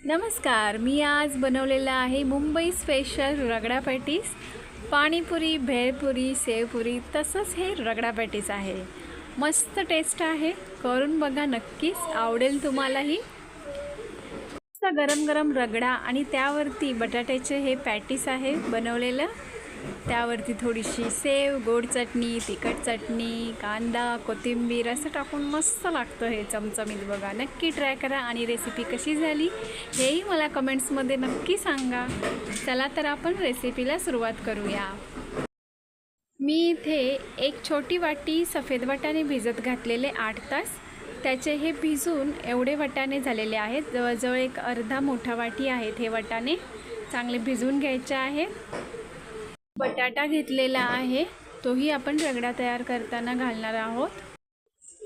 नमस्कार. मी आज बनवलेला आहे मुंबई स्पेशल रगडा पॅटीस. पाणीपुरी, भेळपुरी, सेवपुरी तसंच हे रगडा पॅटीस आहे. मस्त टेस्ट आहे. करून बघा, नक्कीच आवडेल तुम्हालाही. मस्त गरम गरम रगडा आणि त्यावरती बटाट्याचे हे पॅटीस आहे बनवलेलं. त्यावरती थोडीशी सेव, गोड चटणी, तिखट चटणी, कांदा, कोथिंबीर असं टाकून मस्त लागतं हे चमचमीत. बघा, नक्की ट्राय करा आणि रेसिपी कशी झाली हेही मला कमेंट्समध्ये नक्की सांगा. चला तर आपण रेसिपीला सुरुवात करूया. मी इथे एक छोटी वाटी सफेद वाटाणे भिजत घातलेले 8 तास. त्याचे हे भिजून एवढे वाटाणे झालेले आहेत. जवळजवळ एक अर्धा मोठा वाटी आहेत हे वाटाणे. चांगले भिजवून घ्यायचे आहेत. बटाटा घेतलेला आहे, तोही आपण रगडा तयार करताना घालणार आहोत.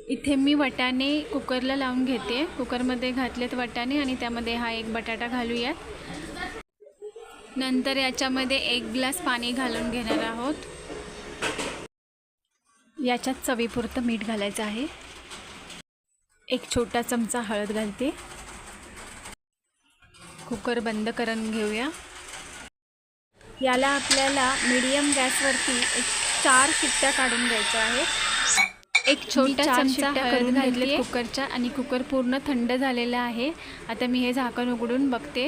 इथे मी वाटाणे कुकरला लावून घेते. कुकरमध्ये घातलेत वाटाणे आणि त्यामध्ये हा एक बटाटा घालूयात. नंतर याच्यामध्ये 1 ग्लास पाणी घालून घेणार आहोत. याच्यात चवीपुरतं मीठ घालायचं आहे. एक छोटा चमचा हळद घालते. कुकर बंद करून घेऊया. याला आपल्याला मीडियम गॅसवरती 4 शिट्ट्या काढून घ्यायच्या आहेत. एक छोटा चमचा हळद घातली कुकरच्या आणि कुकर पूर्ण थंड झालेला आहे. आता मी हे झाकण उघडून बघते.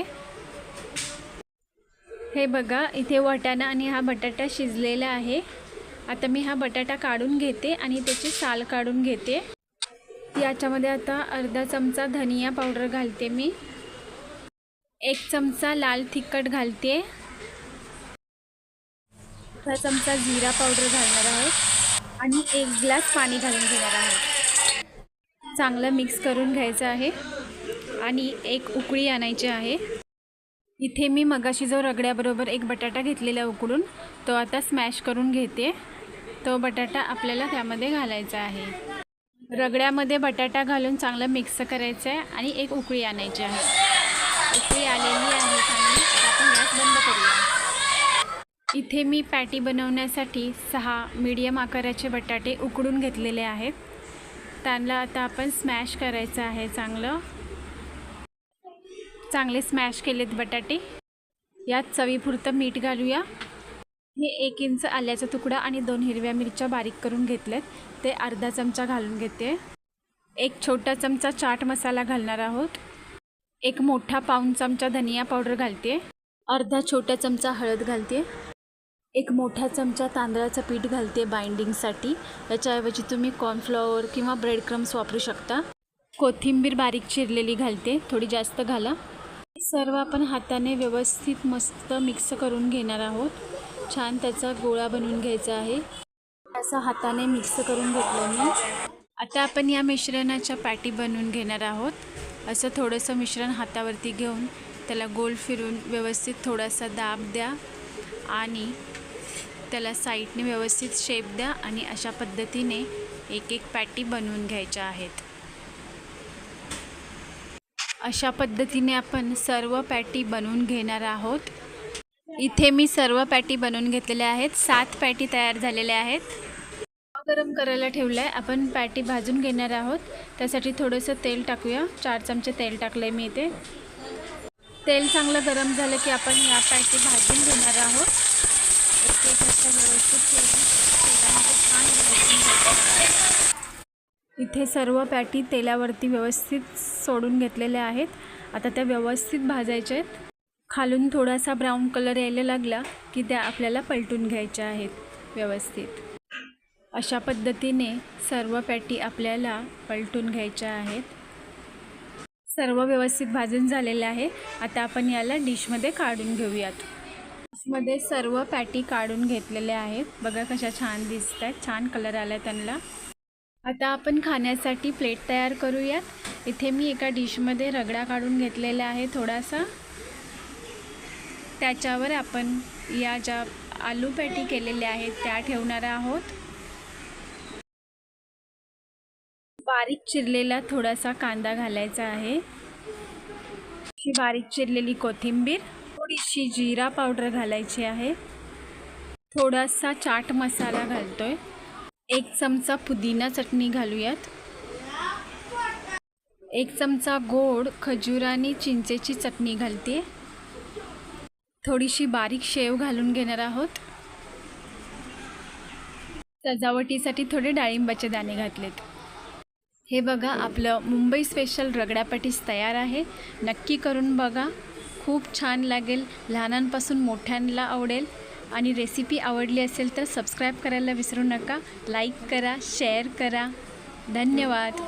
हे बघा, इथे वाटाणा आणि हा बटाटा शिजलेला आहे. आता मी हा बटाटा काढून घेते आणि त्याची साल काढून घेते. याच्यामध्ये आता अर्धा चमचा धनिया पावडर घालते मी. 1 चमचा लाल तिखट घालते. अर्धा चमचा जिरा पावडर घालणार आहोत आणि 1 ग्लास पाणी घालून घेणार आहोत. चांगलं मिक्स करून घ्यायचं आहे आणि एक उकळी आणायची आहे. इथे मी मगाशी जो रगड्याबरोबर एक बटाटा घेतलेला उकडून, तो आता स्मॅश करून घेते. तो बटाटा आपल्याला त्यामध्ये घालायचा आहे. रगड्यामध्ये बटाटा घालून चांगलं मिक्स करायचं आहे आणि एक उकळी आणायची आहे. उकळी आलेली आहे चांगली. आपण गॅस बंद करूया. इथे मी पॅटी बनवण्यासाठी 6 मीडियम आकाराचे बटाटे उकडून घेतलेले आहेत. त्यांना आता आपण स्मॅश करायचं आहे. चांगले स्मॅश केलेत बटाटे. यात चवीपुरतं मीठ घालूया. हे 1 इंच आल्याचा तुकडा आणि 2 हिरव्या मिरच्या बारीक करून घेतल्यात, ते अर्धा चमचा घालून घेते. 1 छोटा चमचा चाट मसाला घालणार आहोत. 1 मोठा पाऊण चमचा धनिया पावडर घालते. अर्धा छोटा चमचा हळद घालते. 1 मोठा चमचा तांदळाचं पीठ घालते बाइंडिंगसाठी. याच्याऐवजी तुम्ही कॉर्नफ्लॉवर किंवा ब्रेड क्रम्स वापरू शकता. कोथिंबीर बारीक चिरलेली घालते, थोडी जास्त घाला. सर्व आपण हाताने व्यवस्थित मस्त मिक्स करून घेणार आहोत. छान त्याचा गोळा बनवून घ्यायचा आहे. असं हाताने मिक्स करून घेतलं मी. आता आपण या मिश्रणाच्या पॅटी बनवून घेणार आहोत. असं थोडंसं मिश्रण हातावरती घेऊन त्याला गोल फिरून व्यवस्थित थोडासा दाब द्या आणि त्याला साईडने व्यवस्थित शेप द्या आणि अशा पद्धतीने एक पॅटी बनवून घ्यायच्या आहेत. अशा पद्धतीने आपण सर्व पॅटी बनवून घेणार आहोत. इथे मी सर्व पॅटी बनवून घेतलेल्या आहेत. 7 पॅटी तयार झालेल्या आहेत. गरम करायला ठेवलं आहे. आपण पॅटी भाजून घेणार आहोत. त्यासाठी थोडंसं तेल टाकूया. 4 चमचे तेल टाकलं आहे मी इथे. तेल चांगलं गरम झालं की आपण या पॅटी भाजून घेणार आहोत. व्यवस्थित तेलामध्ये छान भाजून घ्यायचं. इथे सर्व पॅटी तेलावरती व्यवस्थित सोडून घेतलेल्या आहेत. आता त्या व्यवस्थित भाजायच्या आहेत. खालून थोडासा ब्राऊन कलर यायला लागला की त्या आपल्याला पलटून घ्यायच्या आहेत व्यवस्थित. अशा पद्धतीने सर्व पॅटी आपल्याला पलटून घ्यायच्या आहेत. सर्व व्यवस्थित भाजून झालेले आहे. आता आपण याला डिशमध्ये काढून घेऊयात. डिशमध्ये सर्व पॅटी काढून घेतलेल्या आहेत. बघा कशा छान दिसत आहेत. छान कलर आला आहे त्यांना. आता आपण खाण्यासाठी प्लेट तयार करूयात. इथे मी एका डिशमध्ये रगडा काढून घेतलेला आहे थोडासा. त्याच्यावर आपण या ज्या आलू पॅटी केलेल्या आहेत त्या ठेवणार आहोत. बारीक चिरलेला थोडासा कांदा घालायचा आहे. अशी बारीक चिरलेली कोथिंबीर, थोडीशी जिरा पावडर घालायची आहे. थोडासा चाट मसाला घालतोय. 1 चमचा पुदिना चटणी घालूयात. 1 चमचा गोड खजूर आणि चिंचेची चटणी घालते. थोडीशी बारीक शेव घालून घेणार आहोत. सजावटीसाठी थोडे डाळिंबाचे दाणे घातलेत. हे बघा, आपलं मुंबई स्पेशल रगडा पॅटीस तयार आहे. नक्की करून बघा, खूप छान लागेल. लहानांपासून मोठ्यांना आवडेल. आणि रेसिपी आवडली असेल तर सबस्क्राईब करायला विसरू नका. लाईक करा, शेअर करा. धन्यवाद.